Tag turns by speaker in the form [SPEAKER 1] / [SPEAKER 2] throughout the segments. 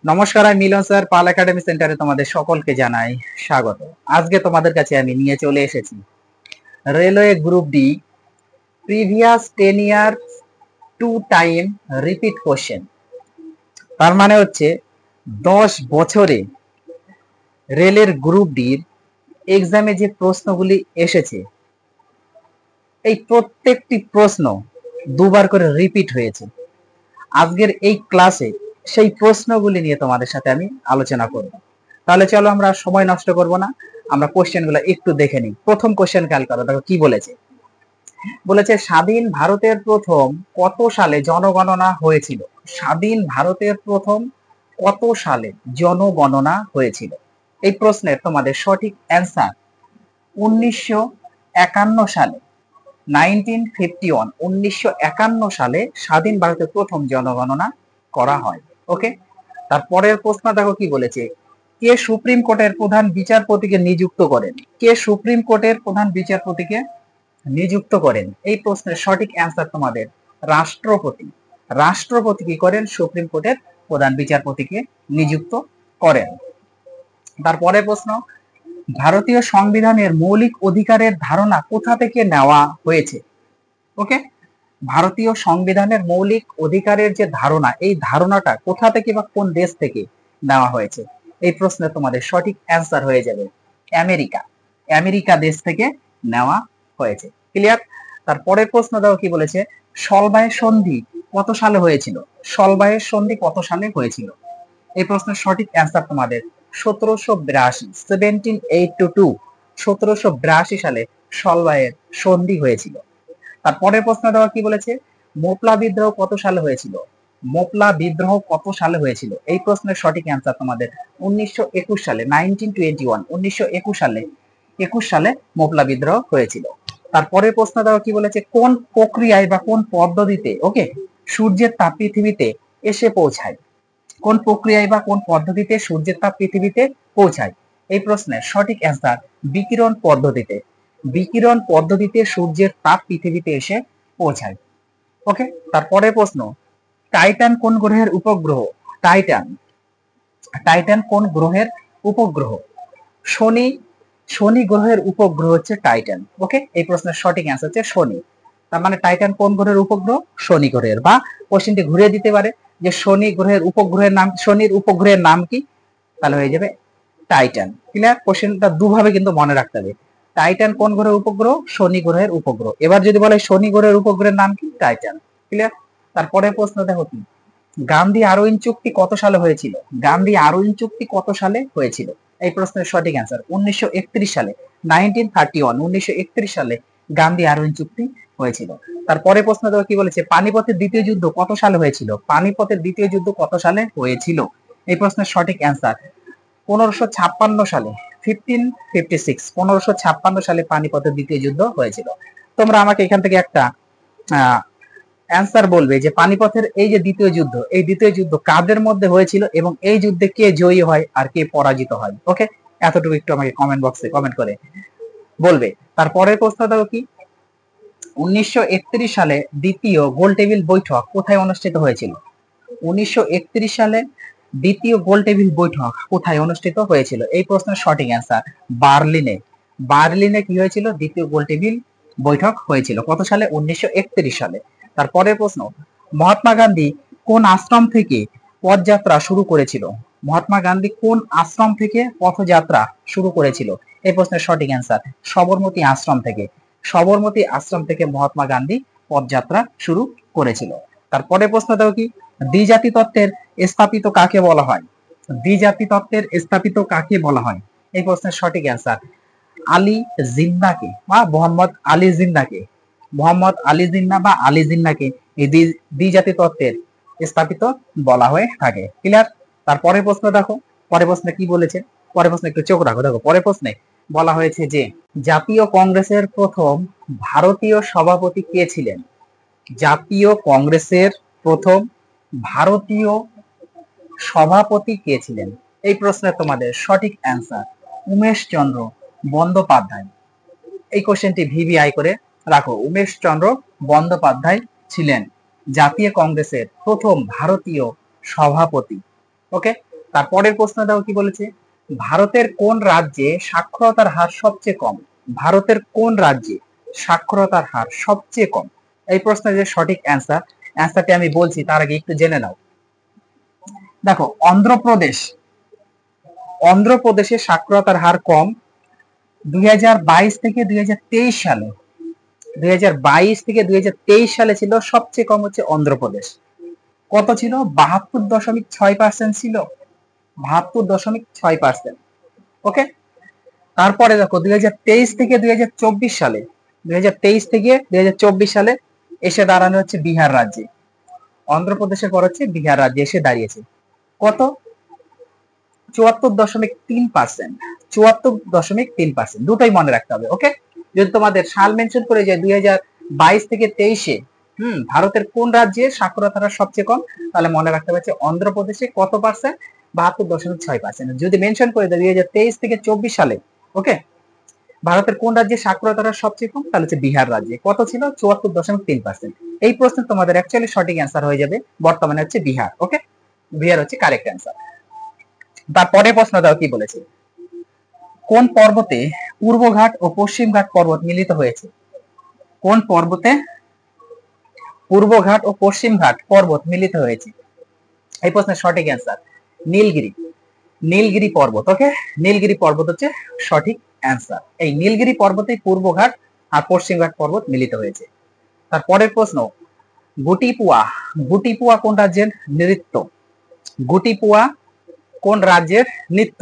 [SPEAKER 1] নমস্কার, আমি মিলন স্যার, পাল একাডেমি সেন্টারে তোমাদের সকলকে জানাই স্বাগত। আজকে তোমাদের কাছে আমি নিয়ে চলে এসেছি রেলওয়ে গ্রুপ ডি প্রিভিয়াস 10 ইয়ার 2 টাইম রিপিট কোশ্চেন। তার মানে হচ্ছে 10 বছরে রেলের গ্রুপ ডির এক্সামে যে প্রশ্নগুলি এসেছে, এই প্রত্যেকটি প্রশ্ন দুবার করে রিপিট হয়েছে। আজকের এই ক্লাসে সেই প্রশ্নগুলি নিয়ে তোমাদের সাথে আমি আলোচনা করব। তাহলে চলো আমরা সময় নষ্ট করব না, আমরা কোশ্চেনগুলো একটু দেখে নিই। প্রথম কোশ্চেন খেয়াল করো, দেখো কি বলেছে। বলেছে স্বাধীন ভারতের প্রথম কত সালে জনগণনা হয়েছিল? স্বাধীন ভারতের প্রথম কত সালে জনগণনা হয়েছিল? এই প্রশ্নের তোমাদের সঠিক অ্যান্সার 1951 সালে। 1951, 1951 সালে স্বাধীন ভারতের প্রথম জনগণনা করা হয়। ওকে, তারপরের প্রশ্ন দেখো কি বলেছে। কে সুপ্রিম কোর্টের প্রধান বিচারপতিকে নিযুক্ত করেন? কে সুপ্রিম কোর্টের প্রধান বিচারপতিকে নিযুক্ত করেন? এই প্রশ্নের সঠিক অ্যান্সার তোমাদের রাষ্ট্রপতি। রাষ্ট্রপতি কি করেন? সুপ্রিম কোর্টের প্রধান বিচারপতিকে নিযুক্ত করেন। তারপরের প্রশ্ন, ভারতীয় সংবিধানের মৌলিক অধিকারের ধারণা কোথা থেকে নেওয়া হয়েছে? ওকে, ভারতীয় সংবিধানের মৌলিক অধিকারের যে ধারণা, এই ধারণাটা কোথা থেকে বা কোন দেশ থেকে নেওয়া হয়েছে? এই প্রশ্নে তোমাদের সঠিক অ্যান্সার হয়ে যাবে আমেরিকা। আমেরিকা দেশ থেকে নেওয়া হয়েছে। ক্লিয়ার? তারপরের প্রশ্ন দাও কি বলেছে। সলবায় সন্ধি কত সালে হয়েছিল? সলবায়ের সন্ধি কত সালে হয়েছিল? এই প্রশ্নের সঠিক অ্যান্সার তোমাদের 1782, 1782, 1782 সালে সলবায়ের সন্ধি হয়েছিল। তারপরের প্রশ্ন দেওয়া কি বলেছে। মোপলা বিদ্রোহ কত সালে হয়েছিল? মোপলা বিদ্রোহ কত সালে হয়েছিল? এই প্রশ্নের সঠিক অ্যান্সার তোমাদের 1921 সালে, 1921, 1921 সালে, 21 সালে মোপলা বিদ্রোহ হয়েছিল। তারপরের প্রশ্ন দেওয়া কি বলেছে। কোন প্রক্রিয়ায় বা কোন পদ্ধতিতে ওকে সূর্যের তাপ পৃথিবীতে এসে পৌঁছায়? কোন প্রক্রিয়ায় বা কোন পদ্ধতিতে সূর্যের তাপ পৃথিবীতে পৌঁছায়? এই প্রশ্নের সঠিক অ্যান্সার বিকিরণ পদ্ধতিতে। বিকিরণ পদ্ধতিতে সূর্যের তাপ পৃথিবীতে এসে পৌঁছায়। ওকে, তারপরে প্রশ্ন, টাইটান কোন গ্রহের উপগ্রহ? টাইটান, টাইটান কোন গ্রহের উপগ্রহ? শনি, শনি গ্রহের উপগ্রহ হচ্ছে টাইটান। ওকে, এই প্রশ্নের সঠিক অ্যান্সার হচ্ছে শনি। তার মানে টাইটান কোন গ্রহের উপগ্রহ? শনি গ্রহের। বা কোশ্চেনটি ঘুরিয়ে দিতে পারে যে শনি গ্রহের উপগ্রহের নাম, শনির উপগ্রহের নাম কি? তাহলে হয়ে যাবে টাইটান। ক্লিয়ার? কোশ্চেনটা দুভাবে কিন্তু মনে রাখতে হবে। টাইটান কোন গ্রহের উপগ্রহ? শনি গ্রহের উপগ্রহ। এবার যদি বলে শনি গ্রহের উপগ্রহের নাম কি? টাইটান। ক্লিয়ার? তারপরে প্রশ্ন দেখো কি। গান্ধী আরোইন চুক্তি কত সালে হয়েছিল? গান্ধী আরোইন চুক্তি কত সালে হয়েছিল? এই প্রশ্নের সঠিক অ্যান্সার 1931 সালে, 1931, 1931 সালে গান্ধী আরোইন চুক্তি হয়েছিল। তারপরে প্রশ্ন দেখো কি বলেছে। পানিপথের দ্বিতীয় যুদ্ধ কত সালে হয়েছিল? পানিপথের দ্বিতীয় যুদ্ধ কত সালে হয়েছিল? এই প্রশ্নের সঠিক অ্যান্সার 1556 সালে, 1556, 1556 সালে পানিপথের দ্বিতীয় যুদ্ধ হয়েছিল। তোমরা আমাকে এখান থেকে একটা অ্যান্সার বলবে যে পানিপথের এই যে দ্বিতীয় যুদ্ধ, এই দ্বিতীয় যুদ্ধ কাদের মধ্যে হয়েছিল এবং এই যুদ্ধে কে জয়ী হয় আর কে পরাজিত হয়। ওকে, এতটুকু একটু আমাকে কমেন্ট বক্সে কমেন্ট করে বলবে। তারপরের প্রশ্ন দেখো কি। 1931 সালে দ্বিতীয় গোল টেবিল বৈঠক কোথায় অনুষ্ঠিত হয়েছিল? 1931 সালে দ্বিতীয় গোল টেবিল বৈঠক কোথায় অনুষ্ঠিত হয়েছিল? এই প্রশ্নের সঠিক অ্যান্সার বার্লিনে। বার্লিনে কি হয়েছিল? দ্বিতীয় গোল টেবিল বৈঠক হয়েছিল। কত সালে? 1931 সালে। তারপরের প্রশ্ন, মহাত্মা গান্ধী কোন আশ্রম থেকে পদযাত্রা শুরু করেছিল? মহাত্মা গান্ধী কোন আশ্রম থেকে পথযাত্রা শুরু করেছিল? এই প্রশ্নের সঠিক অ্যান্সার সবরমতী আশ্রম থেকে। সবরমতী আশ্রম থেকে মহাত্মা গান্ধী পদযাত্রা শুরু করেছিল। তারপরে প্রশ্ন দাও কি। দ্বিজাতি তত্ত্বের স্থাপিত কাকে বলা হয়? দ্বিজাতি তত্ত্বের স্থাপিত কাকে বলা হয়? এই প্রশ্নের সঠিক অ্যান্সার আলী জিন্নাহকে বা মোহাম্মদ আলী জিন্নাহকে। মোহাম্মদ আলী জিন্নাহ বা আলী জিন্নাহকে এই দ্বিজাতি তত্ত্বের স্থাপিত বলা হয়ে থাকে। ক্লিয়ার? তারপরে প্রশ্ন দেখো, পরের প্রশ্নে কি বলেছে। পরের প্রশ্নে একটু চোখ রাখো। দেখো পরের প্রশ্নে বলা হয়েছে যে জাতীয় কংগ্রেসের প্রথম ভারতীয় সভাপতি কে ছিলেন? জাতীয় কংগ্রেসের প্রথম ভারতীয় সভাপতি কে ছিলেন? এই প্রশ্নের তোমাদের সঠিক অ্যান্সার উমেশ চন্দ্র বন্দ্যোপাধ্যায়। এই কোশ্চেনটি ভিভিআই করে রাখো। উমেশ চন্দ্র বন্দ্যোপাধ্যায় ছিলেন জাতীয় কংগ্রেসের প্রথম ভারতীয় সভাপতি। ওকে, তারপরের প্রশ্ন দেখো কি বলেছে, ভারতের কোন রাজ্যে সাক্ষরতার হার সবচেয়ে কম? ভারতের কোন রাজ্যে সাক্ষরতার হার সবচেয়ে কম? এই প্রশ্নের যে সঠিক অ্যান্সারটি আমি বলছি তার আগে একটু জেনে নাও। দেখো, অন্ধ্রপ্রদেশে সাক্ষরতার হার কম 2022 থেকে 2023 সালে। 2022 থেকে 2023 সালে ছিল সবচেয়ে কম হচ্ছে অন্ধ্রপ্রদেশ। কত ছিল? 72.6% ছিল। 72.6%। ওকে, তারপরে দেখো 2023 থেকে 2024 সালে, 2023 থেকে 2024 সালে এসে দাঁড়ানো হচ্ছে বিহার রাজ্যে। অন্ধ্রপ্রদেশের পর হচ্ছে বিহার রাজ্যে এসে দাঁড়িয়েছে। কত? 74.3%। 74.3%, দুটোই মনে রাখতে হবে। ওকে, যদি তোমাদের সাল মেনশন করে যায় 2022 থেকে 23-এ ভারতের কোন রাজ্যে সাক্ষরতার হার সবচেয়ে কম, তাহলে মনে রাখতে হবে অন্ধ্রপ্রদেশে কত পার্সেন্ট? 72.6%। যদি মেনশন করে দেয় 2023 থেকে 24 সালে, ওকে, ভারতের কোন রাজ্যে সাক্ষরতার হার সবচেয়ে কম, তাহলে হচ্ছে বিহার রাজ্যে। কত ছিল? 74.3%। এই প্রশ্ন তোমাদের অ্যাকচুয়ালি সঠিক অ্যান্সার হয়ে যাবে, বর্তমানে হচ্ছে বিহার। ওকে, বিহার হচ্ছে কারেক্ট অ্যান্সার। তারপরে প্রশ্ন দাও কি বলেছে, কোন পর্বতে পূর্বঘাট ও পশ্চিমঘাট পর্বত মিলিত হয়েছে? কোন পর্বতে পূর্বঘাট ও পশ্চিমঘাট পর্বত মিলিত হয়েছে? এই প্রশ্নের সঠিক অ্যান্সার নীলগিরি। নীলগিরি পর্বত। ওকে, নীলগিরি পর্বত হচ্ছে সঠিক অ্যান্সার। এই নীলগিরি পর্বতে পূর্বঘাট আর পশ্চিমঘাট পর্বত মিলিত হয়েছে। তারপরের প্রশ্ন, গুটিপুয়া। গুটিপুয়া কোন রাজ্যের নৃত্য? গুটিপুয়া কোন রাজ্যের নৃত্য?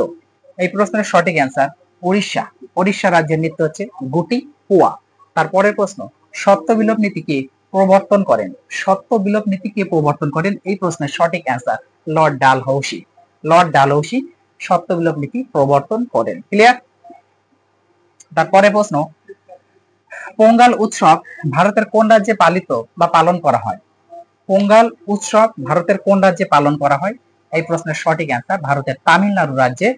[SPEAKER 1] এই প্রশ্নের সঠিক অ্যান্সার উড়িষ্যা। উড়িষ্যা রাজ্যের নৃত্য হচ্ছে গুটিপুয়া। তারপরের প্রশ্ন, সত্য বিলোপ নীতি কে প্রবর্তন করেন? সত্য বিলোপ নীতি কে প্রবর্তন করেন? এই প্রশ্নের সঠিক answer Lord Dalhousie. Lord Dalhousie সত্য বিলোপ নীতি প্রবর্তন করেন। ক্লিয়ার? তারপরে প্রশ্ন, পোঙ্গাল উৎসব ভারতের কোন রাজ্যে পালিত বা পালন করা হয়? পোঙ্গাল উৎসব ভারতের কোন রাজ্যে পালন করা হয়? এই প্রশ্নের সঠিক অ্যান্সার ভারতের তামিলনাড়ু রাজ্যে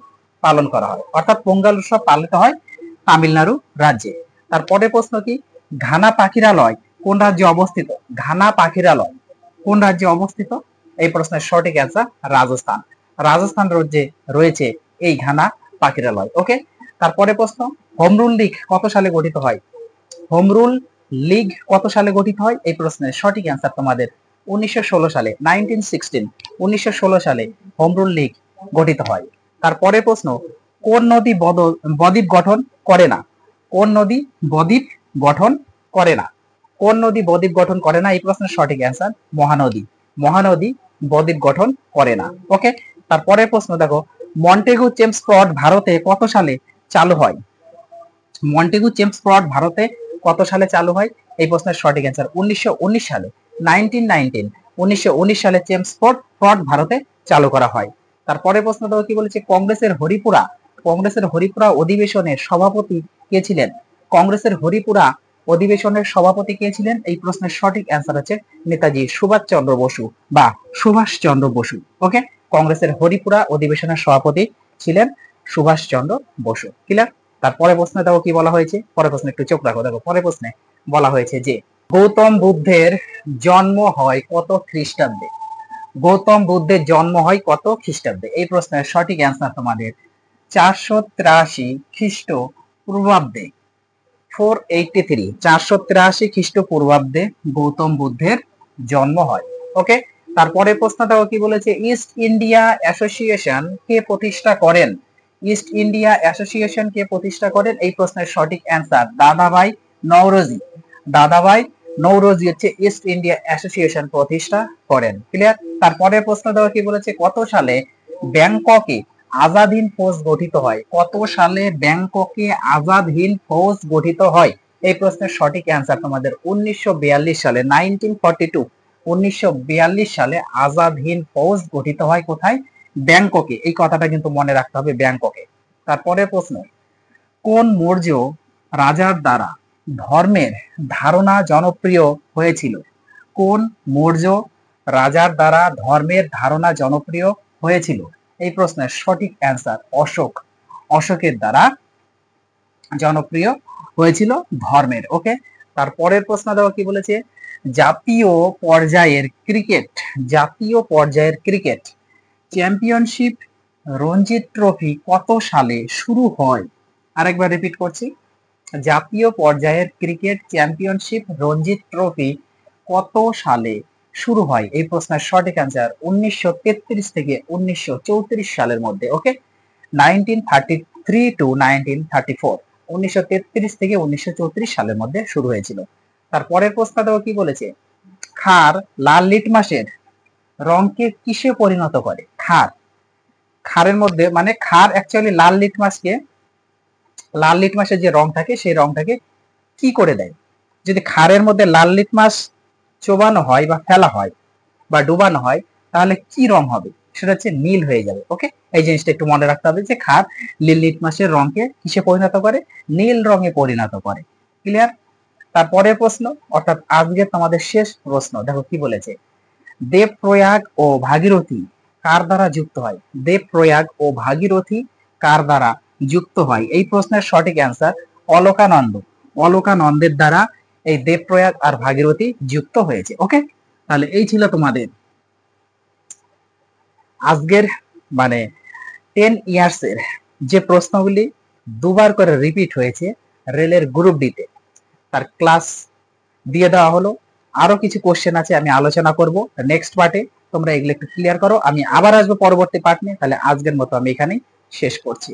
[SPEAKER 1] পালন করা হয়। অর্থাৎ পোঙ্গাল উৎসব পালিত হয় তামিলনাড়ু রাজ্যে। তারপরে প্রশ্ন কি, ঘানা পাখিরালয় কোন রাজ্যে অবস্থিত? ঘানা পাখিরালয় কোন রাজ্যে অবস্থিত? এই প্রশ্নের সঠিক অ্যান্সার রাজস্থান। রাজস্থান রাজ্যে রয়েছে এই ঘানা পাখিরালয়। ওকে, তারপরে প্রশ্ন, হোম রুল লীগ কত সালে গঠিত হয়? হোম রুল লীগ কত সালে গঠিত হয়? এই প্রশ্নের সঠিক অ্যান্সার তোমাদের 1916 সালে, 1916। 1916 সালে হোম রুল লীগ গঠিত হয়। তারপরে প্রশ্ন, কোন নদী বদ্বীপ গঠন করে না? কোন নদী বদ্বীপ গঠন করে না? কোন নদী বদ্বীপ গঠন করে না? এই প্রশ্নের সঠিক অ্যান্সার মহানদী। মহানদী বদ্বীপ গঠন করে না। ওকে, তারপরে প্রশ্ন দেখো, মন্টেগু চেমস ফ্রড ভারতে কত সালে চালু হয়? মন্টেগু চেমস ফ্রড ভারতে কত সালে চালু হয়? এই প্রশ্নের সঠিক অ্যান্সার 1919 সালে, 1919। 1919 সালে চেমস ফ্রড ভারতে চালু করা হয়। তারপরে প্রশ্ন দেখো কি বলেছে, কংগ্রেসের হরিপুরা অধিবেশনের সভাপতি কে ছিলেন? কংগ্রেসের হরিপুরা অধিবেশনের সভাপতি কে ছিলেন? এই প্রশ্নের সঠিক অ্যান্সার হচ্ছে নেতাজি সুভাষচন্দ্র বসু বা সুভাষচন্দ্র বসু। ওকে, কংগ্রেসের হরিপুরা অধিবেশনের সভাপতি ছিলেন সুভাষচন্দ্র বসু। ক্লিয়ার? তারপরে প্রশ্নে দেখো কি বলা হয়েছে, পরের প্রশ্নে একটু চোখ রাখো। দেখো, পরের প্রশ্নে বলা হয়েছে যে গৌতম বুদ্ধের জন্ম হয় কত খ্রিস্টাব্দে? গৌতম বুদ্ধের জন্ম হয় কত খ্রিস্টাব্দে? এই প্রশ্নের সঠিক অ্যান্সার তোমাদের 483 খ্রিস্ট পূর্বাব্দে। 483, 483 খ্রিস্টপূর্বাব্দে গৌতম বুদ্ধের জন্ম হয়। ওকে, তারপরে প্রশ্ন দেখো কি বলেছে, ইস্ট ইন্ডিয়া অ্যাসোসিয়েশন কে প্রতিষ্ঠা করেন? ইস্ট ইন্ডিয়া অ্যাসোসিয়েশন কে প্রতিষ্ঠা করেন? এই প্রশ্নের সঠিক অ্যান্সার দাদাভাই নওরোজি। দাদাভাই নওরোজি হচ্ছে ইস্ট ইন্ডিয়া অ্যাসোসিয়েশন প্রতিষ্ঠা করেন। ক্লিয়ার? তারপরে প্রশ্ন দেখো কি বলেছে, কত সালে ব্যাংককে আজাদ হিন্দ ফৌজ গঠিত হয়? কত সালে ব্যাংককে আজাদ হিন্দ ফৌজ গঠিত হয়? এই প্রশ্নের সঠিক অ্যান্সার তোমাদের 1942 সালে, 1942। 1942 সালে আজাদ হিন্দ ফৌজ গঠিত হয় কোথায়? ব্যাংককে। এই কথাটা কিন্তু মনে রাখতে হবে, ব্যাংককে। তারপরে প্রশ্ন, কোন মৌর্য রাজার দ্বারা ধর্মের ধারণা জনপ্রিয় হয়েছিল? কোন মৌর্য রাজার দ্বারা ধর্মের ধারণা জনপ্রিয় হয়েছিল? এই প্রশ্নের সঠিক অ্যান্সার অশোক। অশোকের দ্বারা জনপ্রিয় হয়েছিল ধর্মের। ওকে, তারপরের প্রশ্ন দেখো কি বলেছে, জাতীয় পর্যায়ের ক্রিকেট চ্যাম্পিয়নশিপ রঞ্জিত ট্রফি কত সালে শুরু হয়? আরেকবার রিপিট করছি, জাতীয় পর্যায়ের ক্রিকেট চ্যাম্পিয়নশিপ রঞ্জিত ট্রফি কত সালে শুরু হয়? এই প্রশ্নের সঠিক অ্যান্সার 1933 থেকে 1934 সালের মধ্যে। ওকে, 1933 টু 1934, 1933 থেকে 1934 সালের মধ্যে শুরু হয়েছিল। তারপরের প্রশ্নটাও কি বলেছে, ক্ষার লাল লিটমাসের রংকে কিসে পরিণত করে? ক্ষার, ক্ষারের মধ্যে মানে ক্ষার অ্যাকচুয়ালি লাল লিটমাসের যে রং থাকে সেই রংটাকে কি করে দেয়? যদি ক্ষারের মধ্যে লাল লিটমাস চোবানো হয় বা ফেলা হয় বা ডুবানো হয় তাহলে কি রং হবে? সেটা হচ্ছে নীল হয়ে যাবে। ওকে, এই জিনিসটা একটু মনে রাখতে হবে যে ক্ষার লিটমাসের রংকে কিসে পরিণত করে? নীল রঙে পরিণত করে। ক্লিয়ার? তারপরের প্রশ্ন, অর্থাৎ আজকে তোমাদের শেষ প্রশ্ন, দেখো কি বলেছে, দেবপ্রয়াগ ও ভাগীরথী কার দ্বারা যুক্ত হয়? দেবপ্রয়াগ ও ভাগীরথী কার দ্বারা যুক্ত হয়? এই প্রশ্নের সঠিক অ্যান্সার অলকানন্দ। অলকানন্দের দ্বারা এই দেবপ্রয়াগ আর ভাগীরথী যুক্ত হয়েছে। ওকে, তাহলে এই ছিল তোমাদের আজকের মানে 10 ইয়ার্স এর যে প্রশ্নগুলি দুবার করে রিপিট হয়েছে রেলের গ্রুপ ডিতে, তার ক্লাস দিয়ে দেওয়া হলো। আরো কিছু কোশ্চেন আছে, আমি আলোচনা করব নেক্সট পার্টে। তোমরা এগুলো একটু ক্লিয়ার করো, আমি আবার আসবো পরবর্তী পার্ট নিয়ে। তাহলে আজকের মতো আমি এখানেই শেষ করছি।